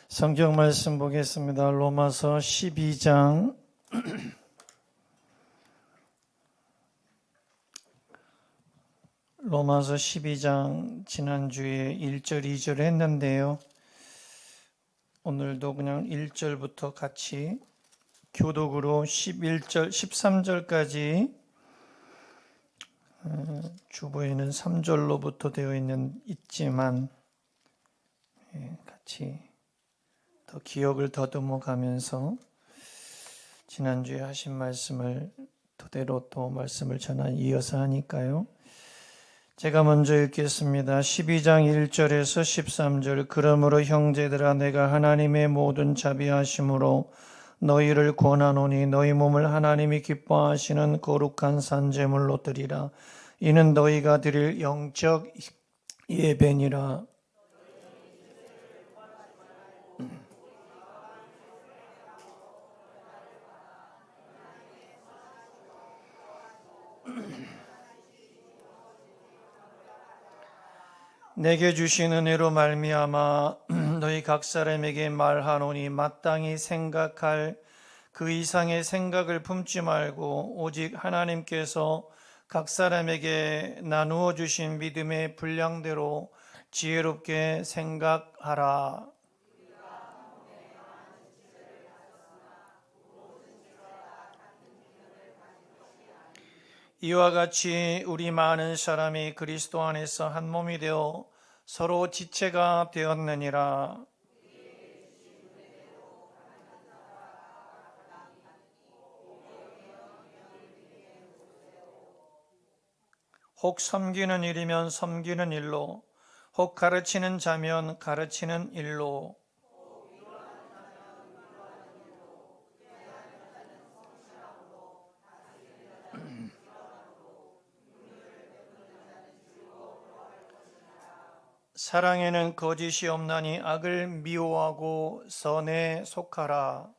성경 말씀 보겠습니다. 로마서 12장 지난주에 1절, 2절 했는데요. 오늘도 그냥 1절부터 같이 교독으로 11절, 13절까지 주보에는 3절로부터 되어 있지만 같이 더 기억을 더듬어 가면서 지난주에 하신 말씀을 토대로 또 말씀을 이어서 하니까요. 제가 먼저 읽겠습니다. 12장 1절에서 13절. 그러므로 형제들아, 내가 하나님의 모든 자비하심으로 너희를 권하노니 너희 몸을 하나님이 기뻐하시는 거룩한 산제물로 드리라. 이는 너희가 드릴 영적 예배니라. 내게 주신 은혜로 말미암아 너희 각 사람에게 말하노니 마땅히 생각할 그 이상의 생각을 품지 말고 오직 하나님께서 각 사람에게 나누어 주신 믿음의 분량대로 지혜롭게 생각하라. 이와 같이 우리 많은 사람이 그리스도 안에서 한 몸이 되어 서로 지체가 되었느니라. 혹 섬기는 일이면 섬기는 일로, 혹 가르치는 자면 가르치는 일로, 사랑에는 거짓이 없나니 악을 미워하고 선에 속하라.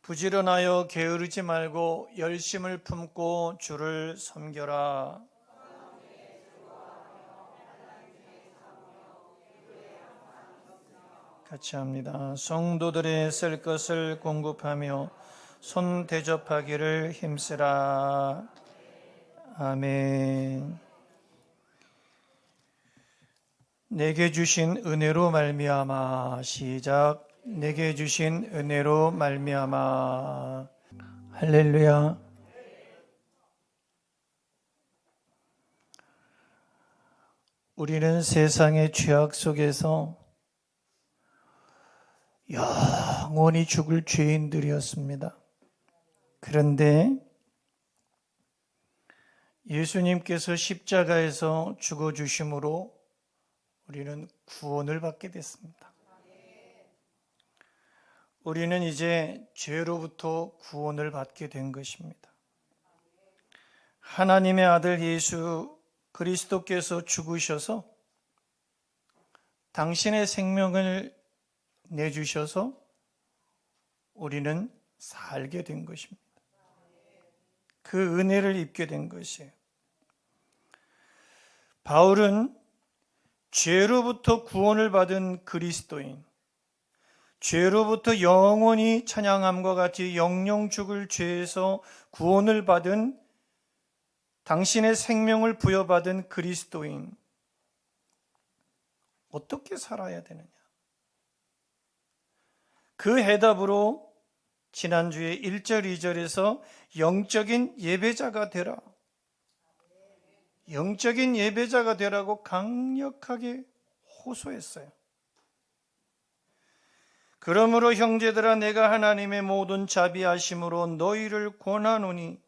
부지런하여 게으르지 말고 열심을 품고 주를 섬겨라. 같이 합니다. 성도들의 쓸 것을 공급하며 손 대접하기를 힘쓰라. 아멘. 내게 주신 은혜로 말미암아. 시작. 내게 주신 은혜로 말미암아. 할렐루야. 우리는 세상의 죄악 속에서 영원히 죽을 죄인들이었습니다. 그런데 예수님께서 십자가에서 죽어주심으로 우리는 구원을 받게 됐습니다. 우리는 이제 죄로부터 구원을 받게 된 것입니다. 하나님의 아들 예수 그리스도께서 죽으셔서 당신의 생명을 내주셔서 우리는 살게 된 것입니다. 그 은혜를 입게 된 것이에요. 바울은 죄로부터 구원을 받은 그리스도인, 죄로부터 영원히 찬양함과 같이 영영 죽을 죄에서 구원을 받은 당신의 생명을 부여받은 그리스도인, 어떻게 살아야 되느냐? 그 해답으로 지난주에 1절, 2절에서 영적인 예배자가 되라. 영적인 예배자가 되라고 강력하게 호소했어요. 그러므로 형제들아, 내가 하나님의 모든 자비하심으로 너희를 권하노니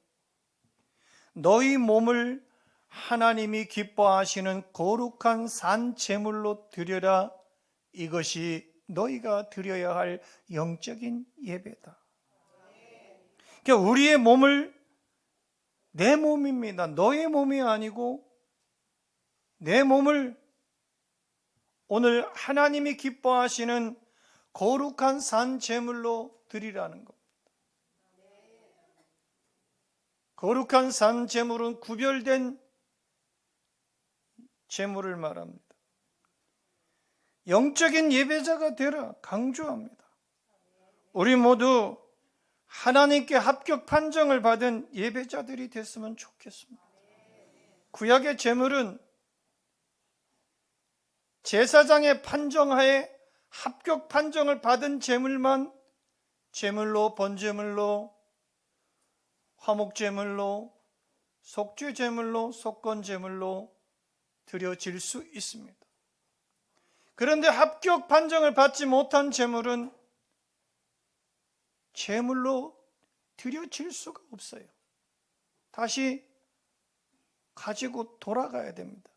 너희 몸을 하나님이 기뻐하시는 거룩한 산 제물로 드려라. 이것이 너희가 드려야 할 영적인 예배다. 그러니까 우리의 몸을, 내 몸입니다. 너의 몸이 아니고 내 몸을 오늘 하나님이 기뻐하시는 거룩한 산 제물로 드리라는 겁니다. 거룩한 산 제물은 구별된 제물을 말합니다. 영적인 예배자가 되라 강조합니다. 우리 모두 하나님께 합격 판정을 받은 예배자들이 됐으면 좋겠습니다. 구약의 제물은 제사장의 판정하에 합격 판정을 받은 제물만 제물로, 번제물로, 화목제물로, 속죄제물로, 속건제물로 드려질 수 있습니다. 그런데 합격 판정을 받지 못한 제물은 제물로 드려질 수가 없어요. 다시 가지고 돌아가야 됩니다.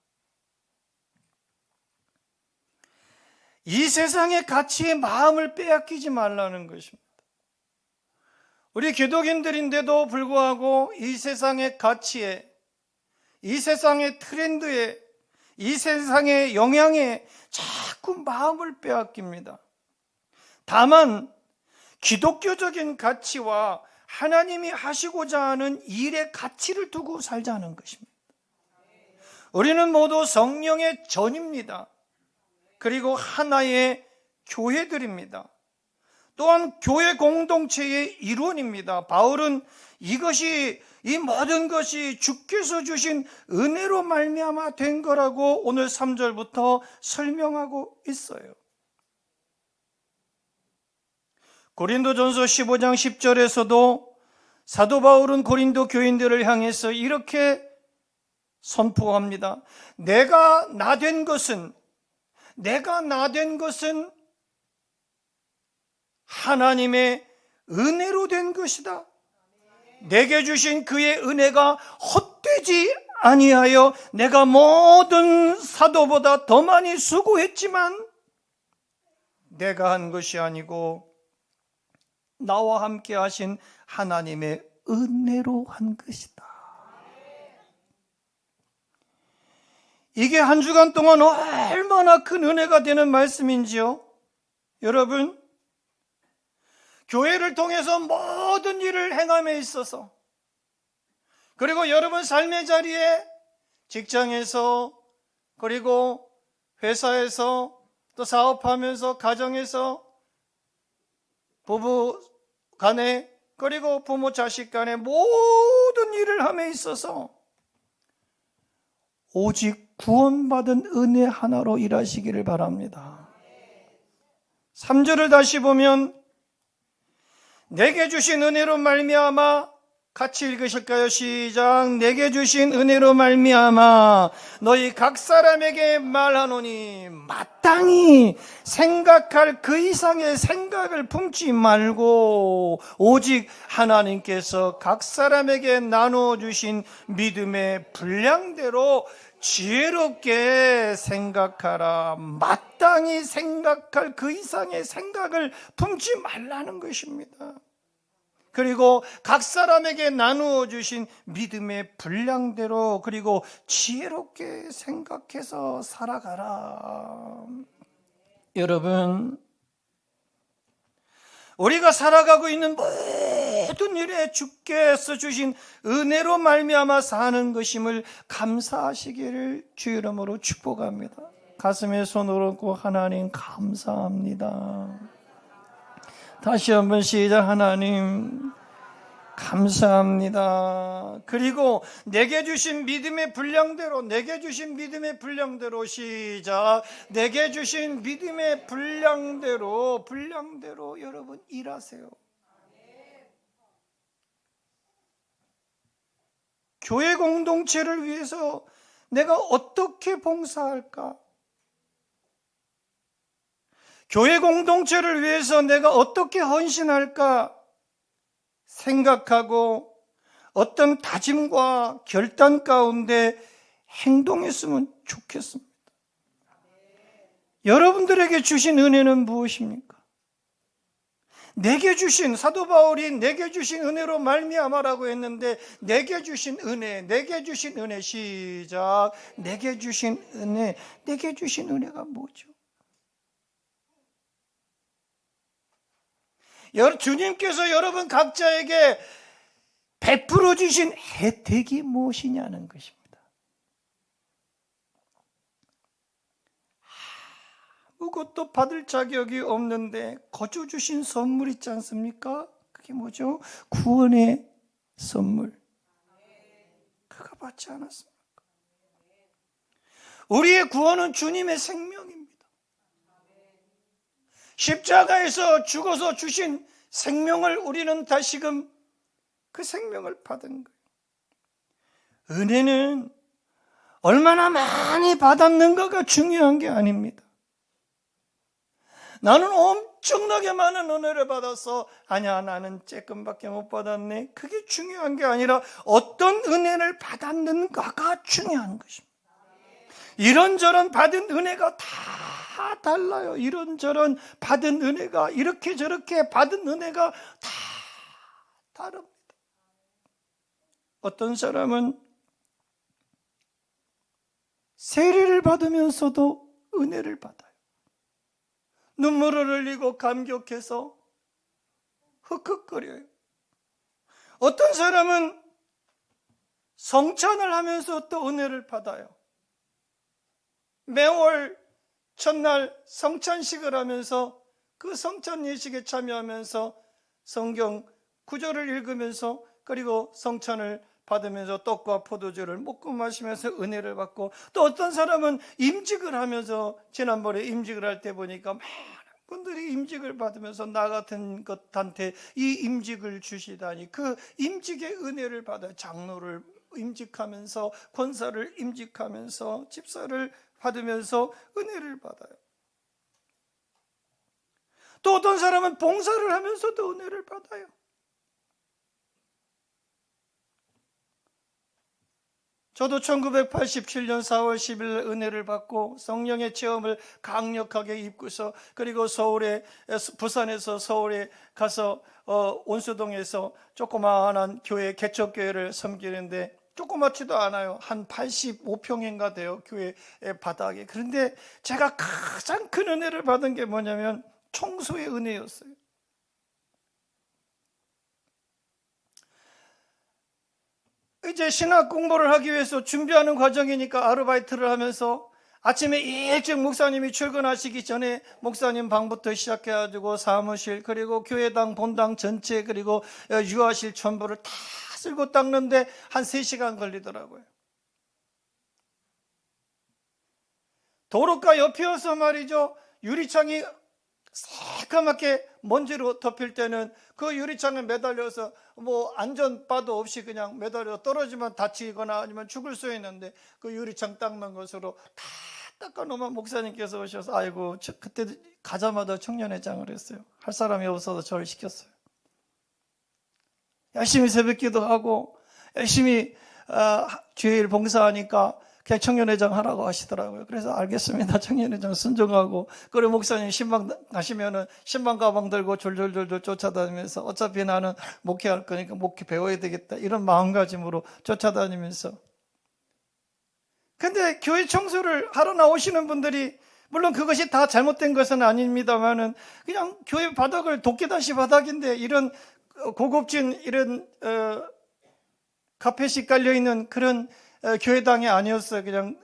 이 세상의 가치에 마음을 빼앗기지 말라는 것입니다. 우리 기독인들인데도 불구하고 이 세상의 가치에, 이 세상의 트렌드에, 이 세상의 영향에 자꾸 마음을 빼앗깁니다. 다만 기독교적인 가치와 하나님이 하시고자 하는 일의 가치를 두고 살자는 것입니다. 우리는 모두 성령의 전입니다. 그리고 하나의 교회들입니다. 또한 교회 공동체의 일원입니다. 바울은 이 모든 것이 주께서 주신 은혜로 말미암아 된 거라고 오늘 3절부터 설명하고 있어요. 고린도전서 15장 10절에서도 사도 바울은 고린도 교인들을 향해서 이렇게 선포합니다. 내가 나 된 것은 하나님의 은혜로 된 것이다. 내게 주신 그의 은혜가 헛되지 아니하여 내가 모든 사도보다 더 많이 수고했지만 내가 한 것이 아니고 나와 함께 하신 하나님의 은혜로 한 것이다. 이게 한 주간 동안 얼마나 큰 은혜가 되는 말씀인지요. 여러분, 교회를 통해서 모든 일을 행함에 있어서, 그리고 여러분 삶의 자리에, 직장에서, 그리고 회사에서, 또 사업하면서, 가정에서, 부부 간에, 그리고 부모 자식 간에 모든 일을 함에 있어서 오직 구원받은 은혜 하나로 일하시기를 바랍니다. 3절을 다시 보면 내게 주신 은혜로 말미암아, 같이 읽으실까요? 시작. 내게 주신 은혜로 말미암아 너희 각 사람에게 말하노니 마땅히 생각할 그 이상의 생각을 품지 말고 오직 하나님께서 각 사람에게 나눠주신 믿음의 분량대로 지혜롭게 생각하라. 마땅히 생각할 그 이상의 생각을 품지 말라는 것입니다. 그리고 각 사람에게 나누어 주신 믿음의 분량대로, 그리고 지혜롭게 생각해서 살아가라. 여러분, 우리가 살아가고 있는 모든 일에 주께서 주신 은혜로 말미암아 사는 것임을 감사하시기를 주 이름으로 축복합니다. 가슴에 손을 얹고 하나님 감사합니다. 다시 한번 시작. 하나님 감사합니다. 그리고 내게 주신 믿음의 분량대로, 내게 주신 믿음의 분량대로, 시작. 내게 주신 믿음의 분량대로 여러분 일하세요. 교회 공동체를 위해서 내가 어떻게 봉사할까? 교회 공동체를 위해서 내가 어떻게 헌신할까 생각하고 어떤 다짐과 결단 가운데 행동했으면 좋겠습니다. 여러분들에게 주신 은혜는 무엇입니까? 내게 주신, 사도 바울이 내게 주신 은혜로 말미암아라고 했는데 내게 주신 은혜, 시작. 내게 주신 은혜가 뭐죠? 주님께서 여러분 각자에게 베풀어 주신 혜택이 무엇이냐는 것입니다. 그것도 받을 자격이 없는데 거저 주신 선물 있지 않습니까? 그게 뭐죠? 구원의 선물. 그거 받지 않았습니까? 우리의 구원은 주님의 생명입니다. 십자가에서 죽어서 주신 생명을 우리는 다시금 그 생명을 받은 거예요. 은혜는 얼마나 많이 받았는가가 중요한 게 아닙니다. 나는 엄청나게 많은 은혜를 받아서 아니야 나는 조금밖에 못 받았네. 그게 중요한 게 아니라 어떤 은혜를 받았는가가 중요한 것입니다. 이런저런 받은 은혜가 다 달라요. 이런저런 받은 은혜가 이렇게 저렇게 받은 은혜가 다 다릅니다. 어떤 사람은 세례를 받으면서도 은혜를 받아요. 눈물을 흘리고 감격해서 흑흑거려요. 어떤 사람은 성찬을 하면서 또 은혜를 받아요. 매월 첫날 성찬식을 하면서 그 성찬 예식에 참여하면서 성경 구절을 읽으면서 그리고 성찬을 받으면서 떡과 포도주를 먹고 마시면서 은혜를 받고, 또 어떤 사람은 임직을 하면서, 지난번에 임직을 할 때 보니까 많은 분들이 임직을 받으면서 나 같은 것한테 이 임직을 주시다니 그 임직의 은혜를 받아요. 장로를 임직하면서 권사를 임직하면서 집사를 받으면서 은혜를 받아요. 또 어떤 사람은 봉사를 하면서도 은혜를 받아요. 저도 1987년 4월 10일 은혜를 받고 성령의 체험을 강력하게 입고서, 그리고 부산에서 서울에 가서 온수동에서 조그마한 교회, 개척교회를 섬기는데, 조그맣지도 않아요. 한 85평인가 돼요, 교회 바닥에. 그런데 제가 가장 큰 은혜를 받은 게 뭐냐면 청소의 은혜였어요. 이제 신학 공부를 하기 위해서 준비하는 과정이니까 아르바이트를 하면서 아침에 일찍 목사님이 출근하시기 전에 목사님 방부터 시작해가지고 사무실, 그리고 교회당 본당 전체, 그리고 유아실 전부를 다 쓸고 닦는데 한 3시간 걸리더라고요. 도로가 옆이어서 말이죠, 유리창이 새까맣게 먼지로 덮일 때는 그 유리창에 매달려서 뭐 안전바도 없이 그냥 매달려 떨어지면 다치거나 아니면 죽을 수 있는데, 그 유리창 닦는 것으로 다 닦아놓으면 목사님께서 오셔서, 아이고 그때 가자마자 청년회장을 했어요. 할 사람이 없어서 저를 시켰어요. 열심히 새벽기도 하고 열심히 주일 봉사하니까 그냥 청년회장 하라고 하시더라고요. 그래서 알겠습니다. 청년회장 순종하고, 그리고 목사님 신방 가시면은 신방 가방 들고 졸졸졸졸 쫓아다니면서, 어차피 나는 목회할 거니까 목회 배워야 되겠다, 이런 마음가짐으로 쫓아다니면서. 근데 교회 청소를 하러 나오시는 분들이, 물론 그것이 다 잘못된 것은 아닙니다만은, 그냥 교회 바닥을 도끼다시 바닥인데 이런 고급진 이런 카펫이 깔려있는 그런 교회당이 아니었어요. 그냥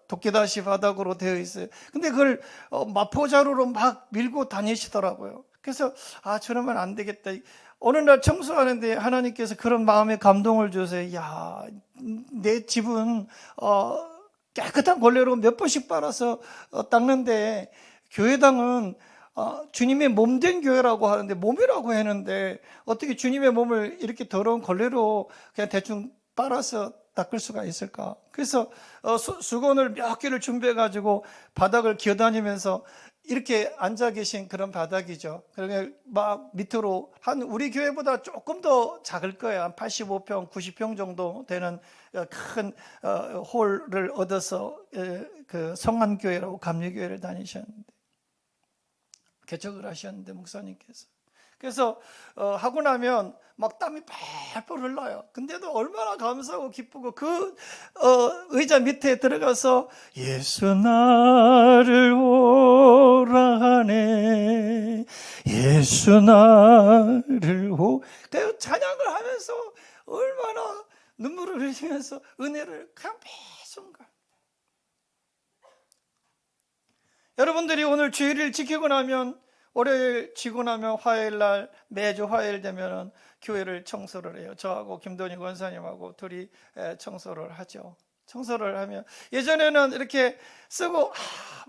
도끼다시 바닥으로 되어 있어요. 근데 그걸 마포자루로 막 밀고 다니시더라고요. 그래서 저러면 안 되겠다. 어느 날 청소하는데 하나님께서 그런 마음에 감동을 주세요. 야, 내 집은 깨끗한 걸레로 몇 번씩 빨아서 닦는데, 교회당은 주님의 몸된 교회라고 하는데, 몸이라고 했는데 어떻게 주님의 몸을 이렇게 더러운 걸레로 그냥 대충 빨아서 닦을 수가 있을까? 그래서 수건을 몇 개를 준비해 가지고 바닥을 기어다니면서 이렇게 앉아 계신 그런 바닥이죠. 그러니까 막 밑으로, 우리 교회보다 조금 더 작을 거예요. 한 85평, 90평 정도 되는 큰 홀을 얻어서 그 성안교회라고 감리교회를 다니셨는데, 개척을 하셨는데 목사님께서. 그래서 하고 나면 막 땀이 펄펄 흘러요. 근데도 얼마나 감사하고 기쁘고, 그 의자 밑에 들어가서 예수 나를 오라 하네, 예수 나를 그 찬양을 하면서 얼마나 눈물을 흘리면서 은혜를 그냥 매 순간. 여러분들이 오늘 주일을 지키고 나면, 월요일 지고 나면 화요일 날, 매주 화요일 되면은 교회를 청소를 해요. 저하고 김돈희 권사님하고 둘이 청소를 하죠. 청소를 하면, 예전에는 이렇게 쓰고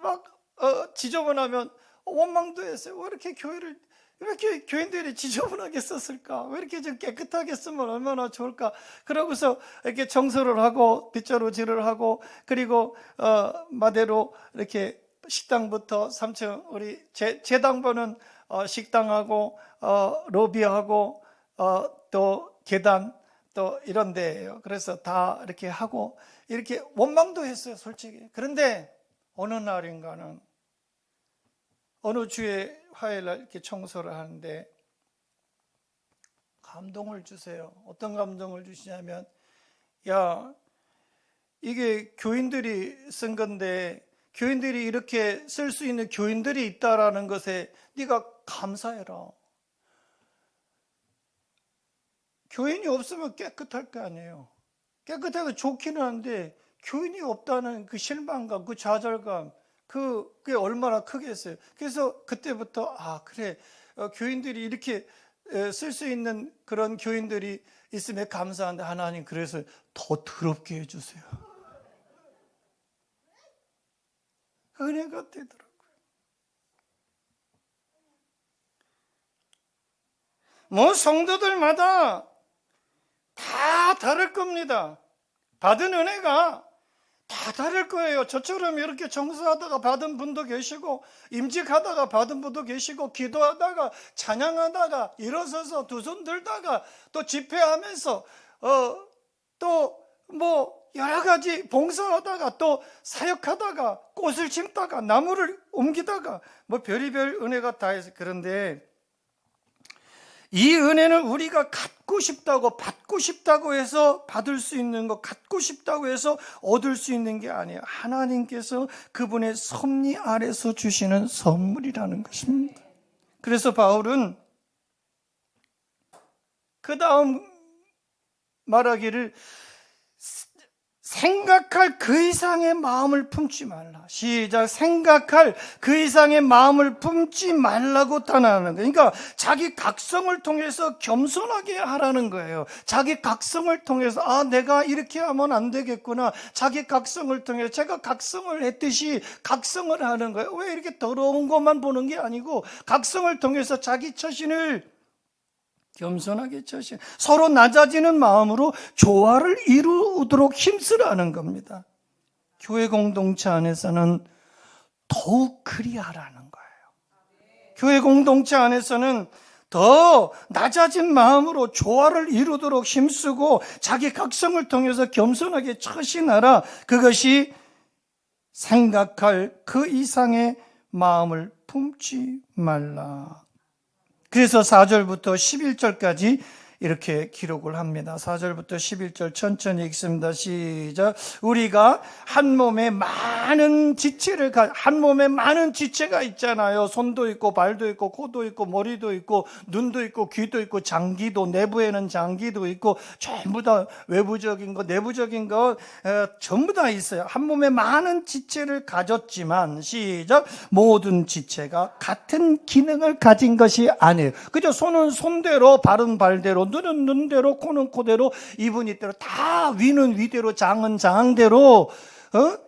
막 지저분하면 원망도 했어요. 왜 이렇게 교회를, 왜 이렇게 교인들이 지저분하게 썼을까? 왜 이렇게 좀 깨끗하게 쓰면 얼마나 좋을까? 그러고서 이렇게 청소를 하고 빗자루질을 하고, 그리고 마대로 이렇게 식당부터 3층 우리 재당번은 식당하고 로비하고 또 계단 또 이런 데예요. 그래서 다 이렇게 하고 이렇게 원망도 했어요, 솔직히. 그런데 어느 날인가는, 어느 주에 화요일 날 이렇게 청소를 하는데 감동을 주세요. 어떤 감동을 주시냐면, 야, 이게 교인들이 쓴 건데, 교인들이 이렇게 쓸 수 있는 교인들이 있다라는 것에 네가 감사해라. 교인이 없으면 깨끗할 거 아니에요. 깨끗하게 좋기는 한데 교인이 없다는 그 실망감, 그 좌절감, 그게 얼마나 크겠어요. 그래서 그때부터 그래, 교인들이 이렇게 쓸 수 있는 그런 교인들이 있음에 감사한데 하나님 그래서 더 더럽게 해주세요. 은혜가 되더라고요. 뭐 성도들마다 다 다를 겁니다. 받은 은혜가 다 다를 거예요. 저처럼 이렇게 청소하다가 받은 분도 계시고, 임직하다가 받은 분도 계시고, 기도하다가 찬양하다가 일어서서 두 손 들다가 또 집회하면서 또 뭐 여러 가지 봉사하다가 또 사역하다가 꽃을 심다가 나무를 옮기다가 뭐 별의별 은혜가 다 있어요. 그런데 이 은혜는 우리가 갖고 싶다고, 받고 싶다고 해서 받을 수 있는 것, 갖고 싶다고 해서 얻을 수 있는 게 아니에요. 하나님께서 그분의 섭리 아래서 주시는 선물이라는 것입니다. 그래서 바울은 그 다음 말하기를, 생각할 그 이상의 마음을 품지 말라. 시작. 생각할 그 이상의 마음을 품지 말라고 단언하는 거예요. 그러니까 자기 각성을 통해서 겸손하게 하라는 거예요. 자기 각성을 통해서 내가 이렇게 하면 안 되겠구나. 자기 각성을 통해서 제가 각성을 했듯이 각성을 하는 거예요. 왜 이렇게 더러운 것만 보는 게 아니고 각성을 통해서 자기 처신을 겸손하게 처신, 서로 낮아지는 마음으로 조화를 이루도록 힘쓰라는 겁니다. 교회 공동체 안에서는 더욱 그리하라는 거예요. 교회 공동체 안에서는 더 낮아진 마음으로 조화를 이루도록 힘쓰고 자기 각성을 통해서 겸손하게 처신하라. 그것이 생각할 그 이상의 마음을 품지 말라. 그래서 4절부터 11절까지 이렇게 기록을 합니다. 4절부터 11절 천천히 읽습니다. 시작. 우리가 한 몸에 많은 지체를 한 몸에 많은 지체가 있잖아요. 손도 있고 발도 있고 코도 있고 머리도 있고 눈도 있고 귀도 있고 장기도, 내부에는 장기도 있고 전부 다 외부적인 것 내부적인 것 전부 다 있어요. 한 몸에 많은 지체를 가졌지만 시작. 모든 지체가 같은 기능을 가진 것이 아니에요. 그죠? 손은 손대로, 발은 발대로, 눈은 눈대로, 코는 코대로, 입은 이대로, 다 위는 위대로, 장은 장대로,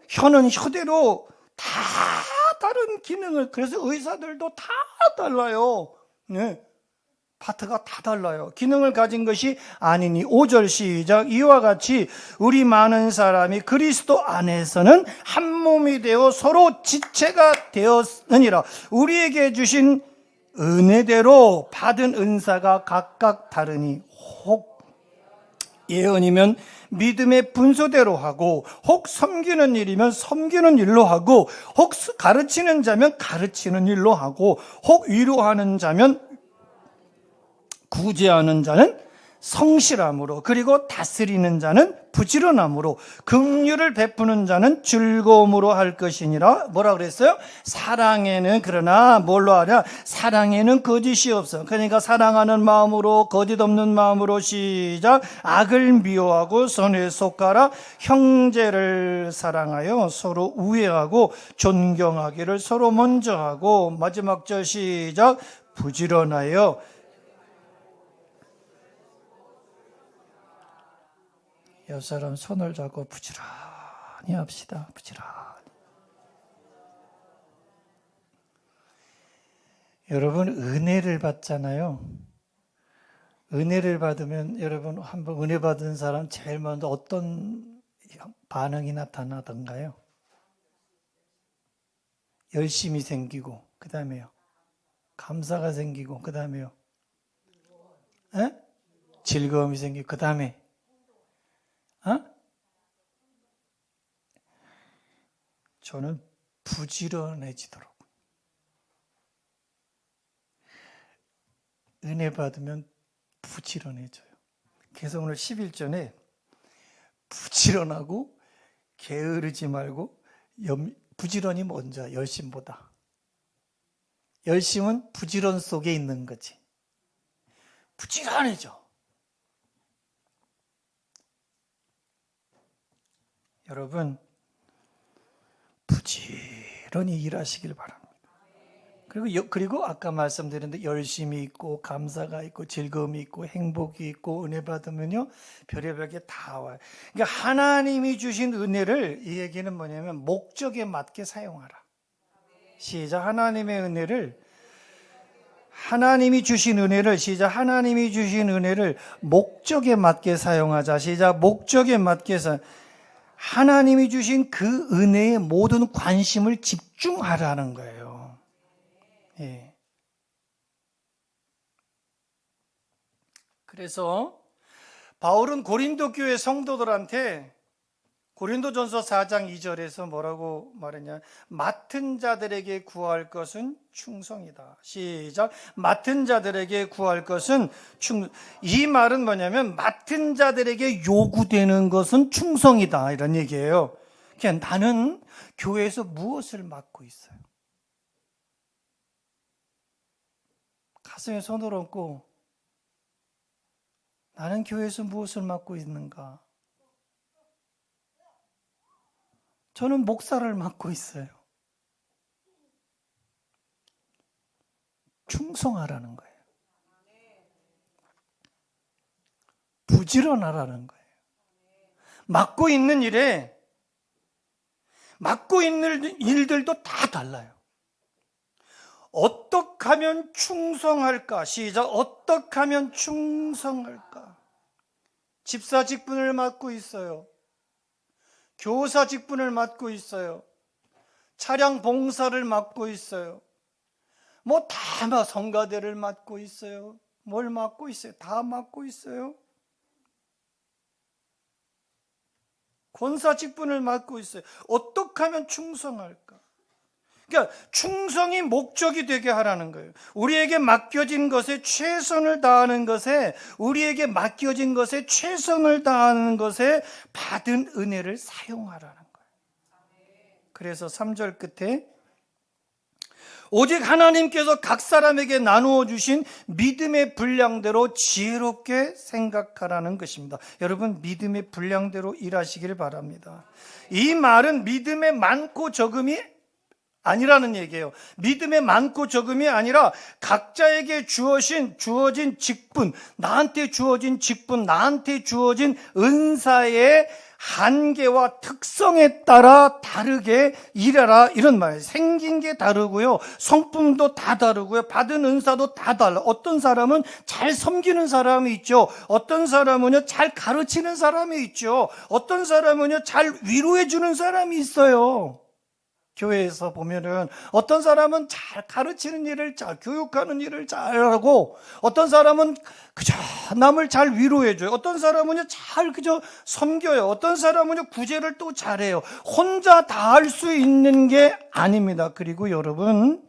혀는 혀대로 다 다른 기능을. 그래서 의사들도 다 달라요. 네. 파트가 다 달라요. 기능을 가진 것이 아니니. 5절 시작. 이와 같이 우리 많은 사람이 그리스도 안에서는 한 몸이 되어 서로 지체가 되었느니라. 우리에게 주신 은혜대로 받은 은사가 각각 다르니, 혹 예언이면 믿음의 분수대로 하고, 혹 섬기는 일이면 섬기는 일로 하고, 혹 가르치는 자면 가르치는 일로 하고, 혹 위로하는 자면 구제하는 자는 성실함으로, 그리고 다스리는 자는 부지런함으로, 긍휼을 베푸는 자는 즐거움으로 할 것이니라. 뭐라 그랬어요? 사랑에는, 그러나 뭘로 하냐? 사랑에는 거짓이 없어. 그러니까 사랑하는 마음으로, 거짓 없는 마음으로, 시작. 악을 미워하고 선에 속하라. 형제를 사랑하여 서로 우애하고 존경하기를 서로 먼저 하고, 마지막 절 시작. 부지런하여. 옆 사람 손을 잡고 부지런히 합시다. 부지런히. 여러분, 은혜를 받잖아요. 은혜를 받으면 여러분, 한번 은혜 받은 사람 제일 먼저 어떤 반응이 나타나던가요? 열심이 생기고, 그 다음에요, 감사가 생기고, 그 다음에요, 즐거움이 생기고, 그 다음에 저는 부지런해지더라고요. 은혜 받으면 부지런해져요. 그래서 오늘 11절에 부지런하고 게으르지 말고, 부지런이 먼저, 열심보다. 열심은 부지런 속에 있는 거지. 부지런해져. 여러분, 부지런히 일하시길 바랍니다. 그리고 아까 말씀드렸는데, 열심이 있고 감사가 있고 즐거움이 있고 행복이 있고 은혜 받으면요, 별의별 게 다 와요. 그러니까 하나님이 주신 은혜를, 이 얘기는 뭐냐면 목적에 맞게 사용하라. 시작. 하나님이 주신 은혜를, 시작. 하나님이 주신 은혜를 목적에 맞게 사용하자. 시작. 목적에 맞게 하나님이 주신 그 은혜에 모든 관심을 집중하라는 거예요. 예. 그래서 바울은 고린도 교회 성도들한테 고린도전서 4장 2절에서 뭐라고 말했냐? 맡은 자들에게 구할 것은 충성이다. 시작. 맡은 자들에게 구할 것은 이 말은 뭐냐면 맡은 자들에게 요구되는 것은 충성이다, 이런 얘기예요. 그냥 나는 교회에서 무엇을 맡고 있어요? 가슴에 손을 얹고, 나는 교회에서 무엇을 맡고 있는가? 저는 목사를 맡고 있어요. 충성하라는 거예요. 부지런하라는 거예요. 맡고 있는 일들도 다 달라요. 어떻게 하면 충성할까? 시작. 어떻게 하면 충성할까? 집사 직분을 맡고 있어요. 교사 직분을 맡고 있어요. 차량 봉사를 맡고 있어요. 다 성가대를 맡고 있어요. 뭘 맡고 있어요? 다 맡고 있어요. 권사 직분을 맡고 있어요. 어떻게 하면 충성할까? 그러니까 충성이 목적이 되게 하라는 거예요. 우리에게 맡겨진 것에 최선을 다하는 것에, 우리에게 맡겨진 것에 최선을 다하는 것에 받은 은혜를 사용하라는 거예요. 그래서 3절 끝에 오직 하나님께서 각 사람에게 나누어 주신 믿음의 분량대로 지혜롭게 생각하라는 것입니다. 여러분, 믿음의 분량대로 일하시길 바랍니다. 이 말은 믿음의 많고 적음이 아니라는 얘기예요. 믿음의 많고 적음이 아니라 각자에게 주어진 직분, 나한테 주어진 직분, 나한테 주어진 은사의 한계와 특성에 따라 다르게 일하라, 이런 말이에요. 생긴 게 다르고요, 성품도 다 다르고요, 받은 은사도 다 달라. 어떤 사람은 잘 섬기는 사람이 있죠. 어떤 사람은요 잘 가르치는 사람이 있죠. 어떤 사람은요 잘 위로해 주는 사람이 있어요. 교회에서 보면은 어떤 사람은 잘 가르치는 일을 잘, 교육하는 일을 잘하고, 어떤 사람은 그저 남을 잘 위로해줘요. 어떤 사람은요 잘 그저 섬겨요. 어떤 사람은요 구제를 또 잘해요. 혼자 다 할 수 있는 게 아닙니다. 그리고 여러분,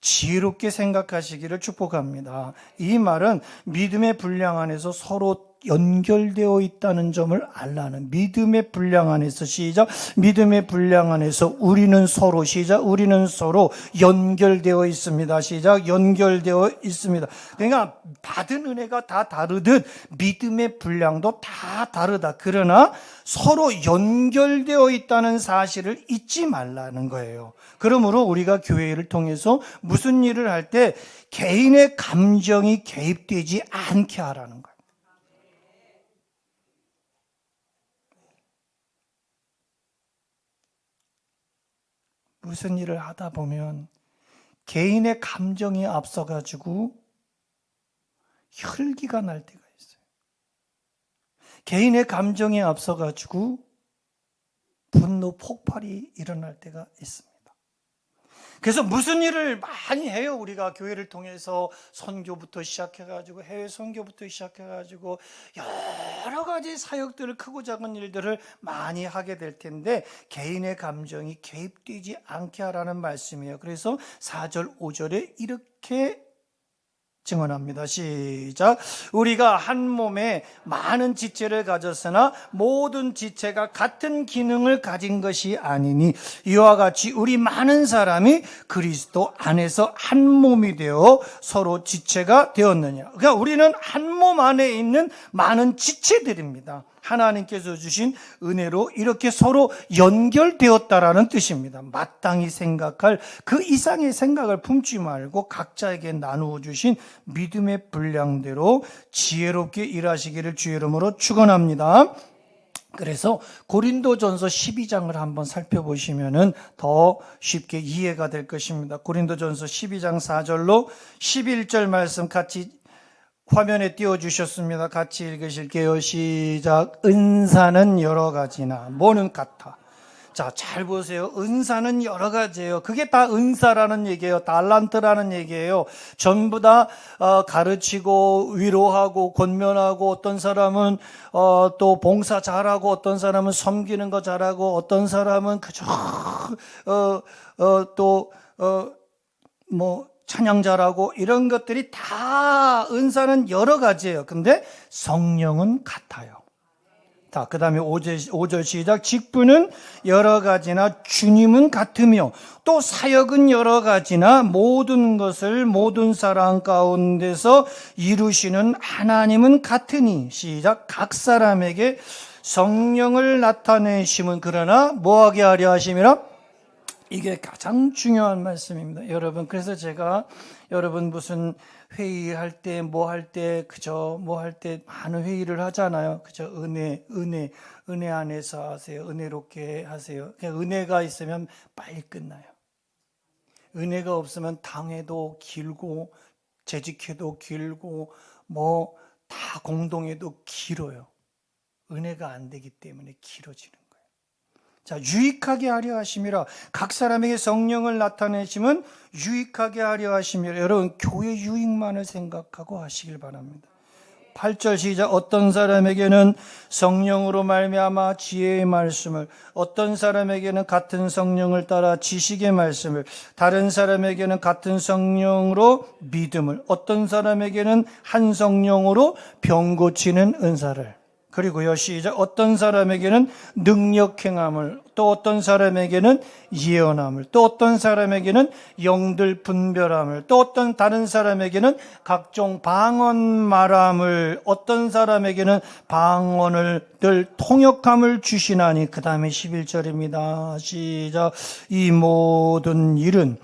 지혜롭게 생각하시기를 축복합니다. 이 말은 믿음의 분량 안에서 서로 연결되어 있다는 점을 알라는, 믿음의 분량 안에서, 시작, 믿음의 분량 안에서 우리는 서로, 시작, 우리는 서로 연결되어 있습니다. 시작, 연결되어 있습니다. 그러니까 받은 은혜가 다 다르듯 믿음의 분량도 다 다르다. 그러나 서로 연결되어 있다는 사실을 잊지 말라는 거예요. 그러므로 우리가 교회를 통해서 무슨 일을 할 때 개인의 감정이 개입되지 않게 하라는 거예요. 무슨 일을 하다 보면 개인의 감정이 앞서가지고 혈기가 날 때가 있어요. 개인의 감정이 앞서가지고 분노 폭발이 일어날 때가 있습니다. 그래서 무슨 일을 많이 해요. 우리가 교회를 통해서 선교부터 시작해가지고 해외 선교부터 시작해가지고 여러 가지 사역들을, 크고 작은 일들을 많이 하게 될 텐데 개인의 감정이 개입되지 않게 하라는 말씀이에요. 그래서 4절 5절에 이렇게 증언합니다. 시작. 우리가 한 몸에 많은 지체를 가졌으나 모든 지체가 같은 기능을 가진 것이 아니니 이와 같이 우리 많은 사람이 그리스도 안에서 한 몸이 되어 서로 지체가 되었느냐. 그러니까 우리는 한 몸 안에 있는 많은 지체들입니다. 하나님께서 주신 은혜로 이렇게 서로 연결되었다라는 뜻입니다. 마땅히 생각할 그 이상의 생각을 품지 말고 각자에게 나누어 주신 믿음의 분량대로 지혜롭게 일하시기를 주의 이름으로 축원합니다. 그래서 고린도전서 12장을 한번 살펴보시면 더 쉽게 이해가 될 것입니다. 고린도전서 12장 4절로 11절 말씀 같이 화면에 띄워주셨습니다. 같이 읽으실게요. 시작. 은사는 여러 가지나 뭐는 같아. 자, 잘 보세요. 은사는 여러 가지예요. 그게 다 은사라는 얘기예요. 달란트라는 얘기예요. 전부 다 가르치고 위로하고 권면하고, 어떤 사람은 또 봉사 잘하고, 어떤 사람은 섬기는 거 잘하고, 어떤 사람은 그저 찬양 잘하고, 이런 것들이 다 은사는 여러 가지예요. 근데 성령은 같아요. 자, 그 다음에 5절 시작. 직분은 여러 가지나 주님은 같으며 또 사역은 여러 가지나 모든 것을 모든 사람 가운데서 이루시는 하나님은 같으니, 시작. 각 사람에게 성령을 나타내심은 그러나 뭐하게 하려 하심이라. 이게 가장 중요한 말씀입니다, 여러분. 그래서 제가 여러분 무슨 회의할 때 뭐 할 때 그저 뭐 할 때 많은 회의를 하잖아요. 그저 은혜 안에서 하세요. 은혜롭게 하세요. 그냥 은혜가 있으면 빨리 끝나요. 은혜가 없으면 당회도 길고 재직회도 길고 뭐 다 공동회도 길어요. 은혜가 안 되기 때문에 길어지는 거예요. 자, 유익하게 하려 하심이라. 각 사람에게 성령을 나타내심은 유익하게 하려 하심이라. 여러분, 교회 유익만을 생각하고 하시길 바랍니다. 8절 시작. 어떤 사람에게는 성령으로 말미암아 지혜의 말씀을, 어떤 사람에게는 같은 성령을 따라 지식의 말씀을, 다른 사람에게는 같은 성령으로 믿음을, 어떤 사람에게는 한 성령으로 병 고치는 은사를, 그리고요, 시작. 어떤 사람에게는 능력 행함을, 또 어떤 사람에게는 예언함을, 또 어떤 사람에게는 영들 분별함을, 또 어떤 다른 사람에게는 각종 방언 말함을, 어떤 사람에게는 방언을 늘 통역함을 주시나니. 그 다음에 11절입니다. 시작. 이 모든 일은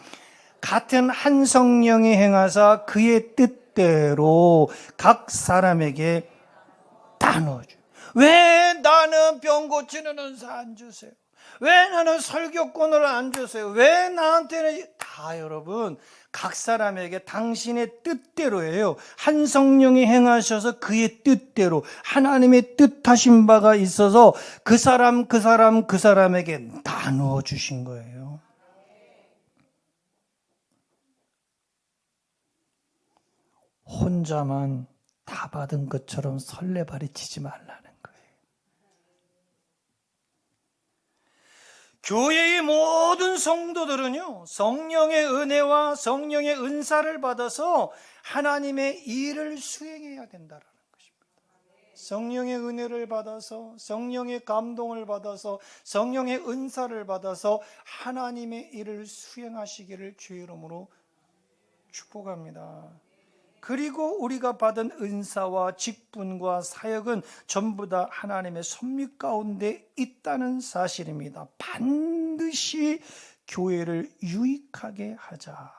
같은 한 성령이 행하사 그의 뜻대로 각 사람에게 나눠줘요. 왜 나는 병 고치는 은사 안 주세요? 왜 나는 설교권을 안 주세요? 왜 나한테는 다, 여러분, 각 사람에게 당신의 뜻대로예요. 한 성령이 행하셔서 그의 뜻대로 하나님의 뜻하신 바가 있어서 그 사람에게 나누어 주신 거예요. 혼자만 다 받은 것처럼 설레발이 치지 말라는 거예요. 교회의 모든 성도들은요, 성령의 은혜와 성령의 은사를 받아서 하나님의 일을 수행해야 된다는 것입니다. 성령의 은혜를 받아서, 성령의 감동을 받아서, 성령의 은사를 받아서 하나님의 일을 수행하시기를 주의 이름으로 축복합니다. 그리고 우리가 받은 은사와 직분과 사역은 전부 다 하나님의 섭리 가운데 있다는 사실입니다. 반드시 교회를 유익하게 하자.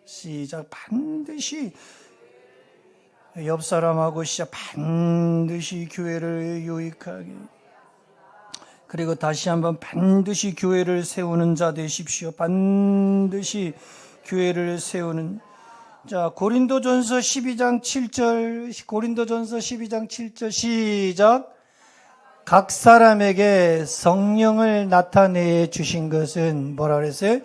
시작. 반드시. 옆 사람하고 시작. 반드시 교회를 유익하게. 그리고 다시 한번 반드시 교회를 세우는 자 되십시오. 반드시 교회를 세우는. 자, 고린도전서 12장 7절, 고린도전서 12장 7절 시작. 각 사람에게 성령을 나타내 주신 것은 뭐라 그랬어요?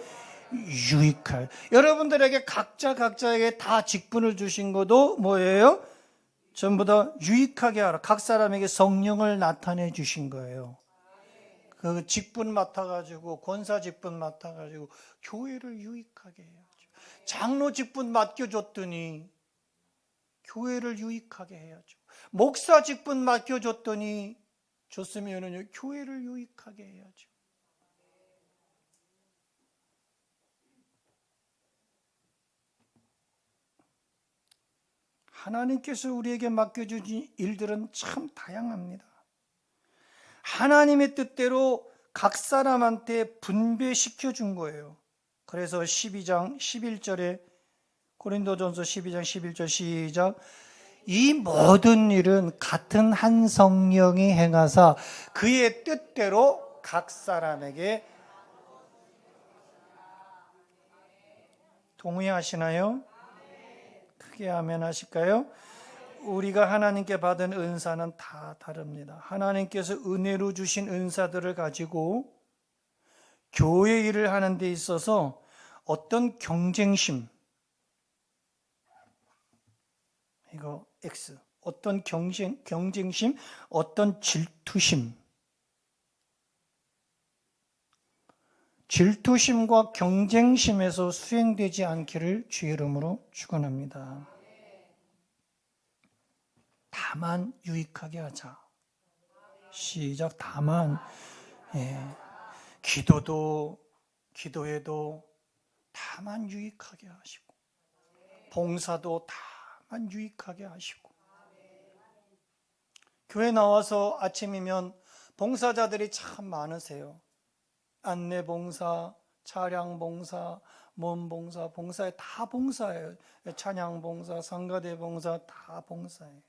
유익할. 여러분들에게 각자에게 다 직분을 주신 것도 뭐예요? 전부 다 유익하게 하라. 각 사람에게 성령을 나타내 주신 거예요. 그 직분 맡아가지고, 권사 직분 맡아가지고 교회를 유익하게 해야죠. 장로 직분 맡겨줬더니 교회를 유익하게 해야죠. 목사 직분 맡겨줬더니 줬으면은 교회를 유익하게 해야죠. 하나님께서 우리에게 맡겨주신 일들은 참 다양합니다. 하나님의 뜻대로 각 사람한테 분배시켜 준 거예요. 그래서 12장 11절에 고린도전서 12장 11절 시작. 이 모든 일은 같은 한 성령이 행하사 그의 뜻대로 각 사람에게. 동의하시나요? 크게 아멘 하실까요? 우리가 하나님께 받은 은사는 다 다릅니다. 하나님께서 은혜로 주신 은사들을 가지고 교회 일을 하는 데 있어서 어떤 경쟁심, 이거 X, 어떤 경쟁심, 어떤 질투심과 경쟁심에서 수행되지 않기를 주의 이름으로 축원합니다. 다만 유익하게 하자. 시작. 다만. 기도에도 다만 유익하게 하시고, 봉사도 다만 유익하게 하시고. 교회 나와서 아침이면 봉사자들이 참 많으세요. 안내봉사, 차량봉사, 몸봉사, 봉사에 다 봉사예요. 찬양봉사, 성가대봉사 다 봉사예요.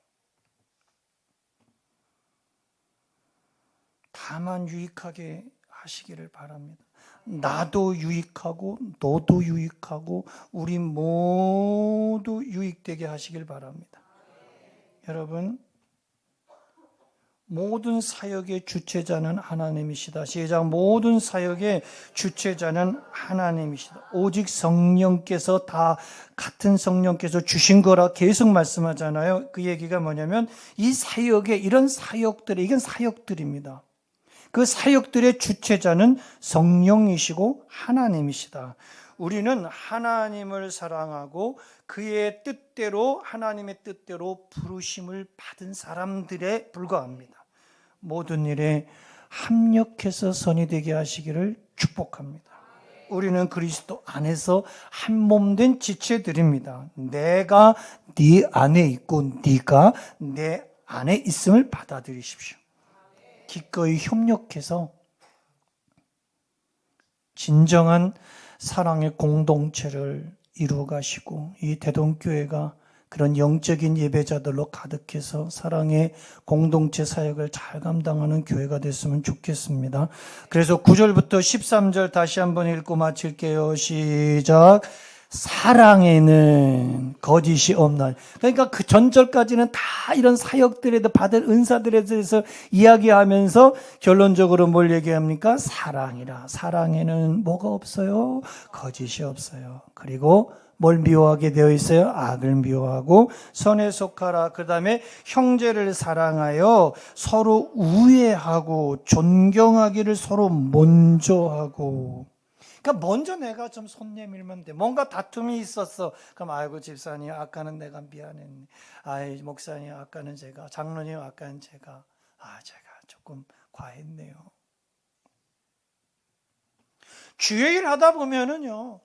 다만 유익하게 하시기를 바랍니다. 나도 유익하고 너도 유익하고 우리 모두 유익되게 하시길 바랍니다. 여러분, 모든 사역의 주체자는 하나님이시다. 시작. 모든 사역의 주체자는 하나님이시다. 오직 성령께서 다 같은 성령께서 주신 거라 계속 말씀하잖아요. 그 얘기가 뭐냐면 이 사역에 이런 사역들이, 이건 사역들입니다. 그 사역들의 주체자는 성령이시고 하나님이시다. 우리는 하나님을 사랑하고 그의 뜻대로, 하나님의 뜻대로 부르심을 받은 사람들에 불과합니다. 모든 일에 합력해서 선이 되게 하시기를 축복합니다. 우리는 그리스도 안에서 한 몸 된 지체들입니다. 내가 네 안에 있고 네가 내 안에 있음을 받아들이십시오. 기꺼이 협력해서 진정한 사랑의 공동체를 이루어 가시고 이 대동교회가 그런 영적인 예배자들로 가득해서 사랑의 공동체 사역을 잘 감당하는 교회가 됐으면 좋겠습니다. 그래서 9절부터 13절 다시 한번 읽고 마칠게요. 시작. 사랑에는 거짓이 없나. 그러니까 그 전절까지는 다 이런 사역들에 받은 은사들에 대해서 이야기하면서 결론적으로 뭘 얘기합니까? 사랑이라. 사랑에는 뭐가 없어요? 거짓이 없어요. 그리고 뭘 미워하게 되어 있어요? 악을 미워하고 선에 속하라. 그 다음에 형제를 사랑하여 서로 우애하고 존경하기를 서로 먼저 하고. 그러니까 먼저 내가 좀 손 내밀면 돼. 뭔가 다툼이 있었어. 그럼 아이고 집사님 아까는 내가 미안했네. 아이 목사님 아까는 제가, 장로님 아까는 제가 조금 과했네요. 주일 하다 보면은요,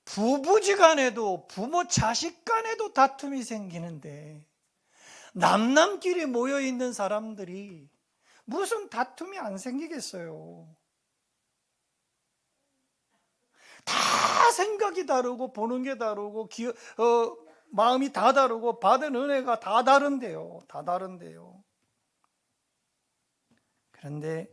부부지간에도 부모 자식간에도 다툼이 생기는데 남남끼리 모여 있는 사람들이 무슨 다툼이 안 생기겠어요? 다 생각이 다르고 보는 게 다르고 마음이 다 다르고 받은 은혜가 다 다른데요. 다 다른데요. 그런데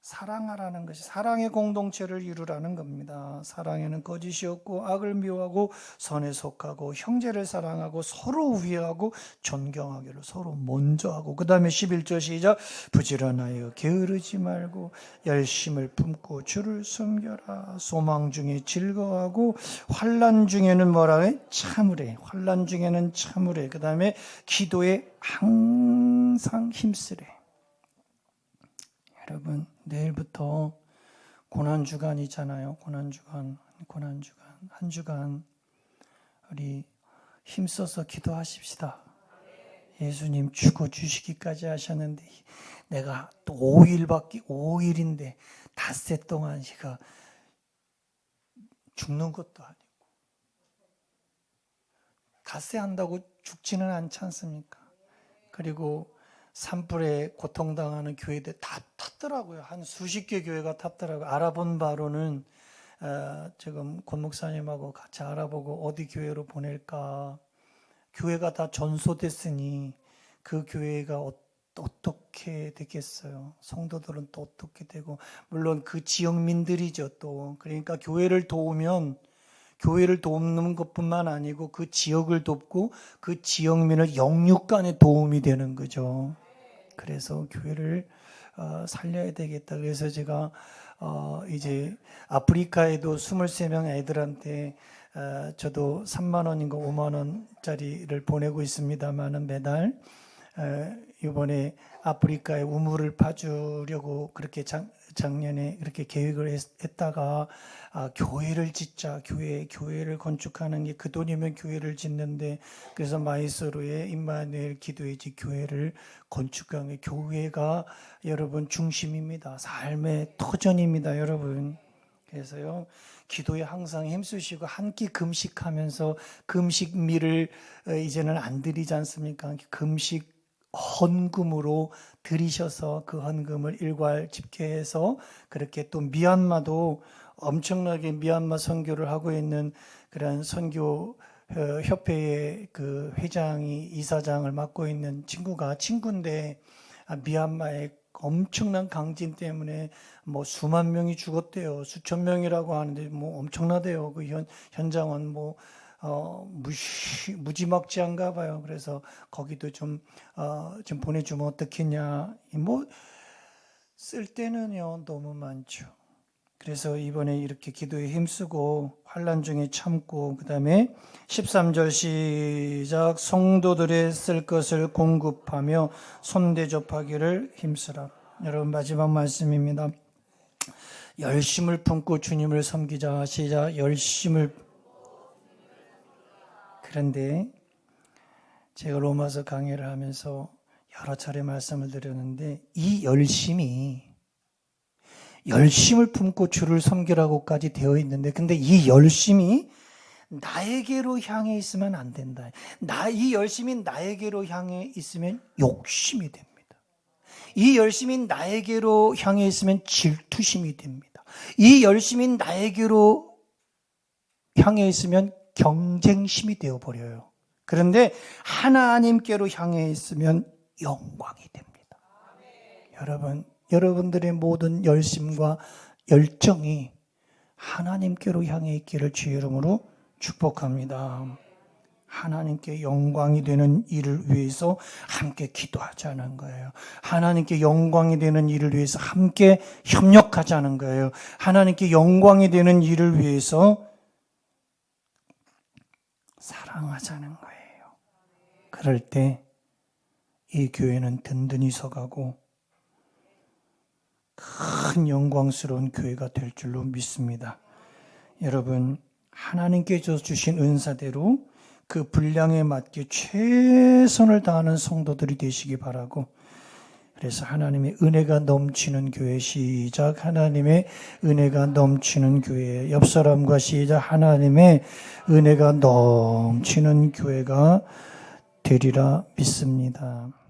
사랑하라는 것이 사랑의 공동체를 이루라는 겁니다. 사랑에는 거짓이 없고 악을 미워하고 선에 속하고 형제를 사랑하고 서로 우애하고 존경하기를 서로 먼저 하고, 그 다음에 11절 시작. 부지런하여 게으르지 말고 열심을 품고 주를 섬겨라. 소망 중에 즐거워하고 환난 중에는 뭐라 해? 참으래. 환난 중에는 참으래. 그 다음에 기도에 항상 힘쓰래. 여러분, 내일부터 고난주간이잖아요. 고난주간. 한 주간 우리 힘써서 기도하십시다. 예수님 죽어주시기까지 하셨는데 내가 또 5일인데 닷새 동안 제가 죽는 것도 아니고, 닷새 한다고 죽지는 않지 않습니까? 그리고 산불에 고통당하는 교회들 다 탔더라고요. 한 수십 개 교회가 탔더라고요. 알아본 바로는 지금 권 목사님하고 같이 알아보고 어디 교회로 보낼까. 교회가 다 전소됐으니 그 교회가 어떻게 되겠어요? 성도들은 또 어떻게 되고, 물론 그 지역민들이죠 또. 그러니까 교회를 도우면 교회를 돕는 것뿐만 아니고 그 지역을 돕고 그 지역민을 영육간에 도움이 되는 거죠. 그래서 교회를 살려야 되겠다. 그래서 제가 이제 아프리카에도 23명 애들한테 저도 3만 원인가 5만 원짜리를 보내고 있습니다만은 매달 이번에 아프리카에 우물을 파주려고 그렇게 작년에 이렇게 계획을 했다가 교회를 짓자, 교회를 건축하는 게 그 돈이면 교회를 짓는데, 그래서 마이소로의 임마누엘 기도회지 교회를 건축한 게, 교회가 여러분 중심입니다. 삶의 터전입니다, 여러분. 그래서요, 기도에 항상 힘쓰시고 한 끼 금식하면서, 금식미를 이제는 안 드리지 않습니까? 금식 헌금으로 드리셔서 그 헌금을 일괄 집계해서, 그렇게 또 미얀마도 엄청나게 미얀마 선교를 하고 있는 그런 선교 협회의 그 회장이, 이사장을 맡고 있는 친구인데 미얀마의 엄청난 강진 때문에 뭐 수만 명이 죽었대요. 수천 명이라고 하는데 뭐 엄청나대요. 그 현장은 뭐 무지막지한가 봐요. 그래서 거기도 좀 보내주면 어떻겠냐. 뭐 쓸 때는요 너무 많죠. 그래서 이번에 이렇게 기도에 힘쓰고 환난 중에 참고, 그 다음에 13절 시작. 성도들의 쓸 것을 공급하며 손대접하기를 힘쓰라. 여러분, 마지막 말씀입니다. 열심을 품고 주님을 섬기자. 시작. 열심을. 그런데 제가 로마서 강의를 하면서 여러 차례 말씀을 드렸는데, 이 열심을 품고 주를 섬기라고까지 되어 있는데, 근데 이 열심이 나에게로 향해 있으면 안 된다. 이 열심이 나에게로 향해 있으면 욕심이 됩니다. 이 열심이 나에게로 향해 있으면 질투심이 됩니다. 이 열심이 나에게로 향해 있으면 경쟁심이 되어버려요. 그런데 하나님께로 향해 있으면 영광이 됩니다. 여러분들의 모든 열심과 열정이 하나님께로 향해 있기를 주의 이름으로 축복합니다. 하나님께 영광이 되는 일을 위해서 함께 기도하자는 거예요. 하나님께 영광이 되는 일을 위해서 함께 협력하자는 거예요. 하나님께 영광이 되는 일을 위해서 사랑하자는 거예요. 그럴 때 이 교회는 든든히 서가고 큰 영광스러운 교회가 될 줄로 믿습니다. 여러분, 하나님께서 주신 은사대로 그 분량에 맞게 최선을 다하는 성도들이 되시기 바라고, 그래서 하나님의 은혜가 넘치는 교회, 시작. 하나님의 은혜가 넘치는 교회. 옆 사람과 시작. 하나님의 은혜가 넘치는 교회가 되리라 믿습니다.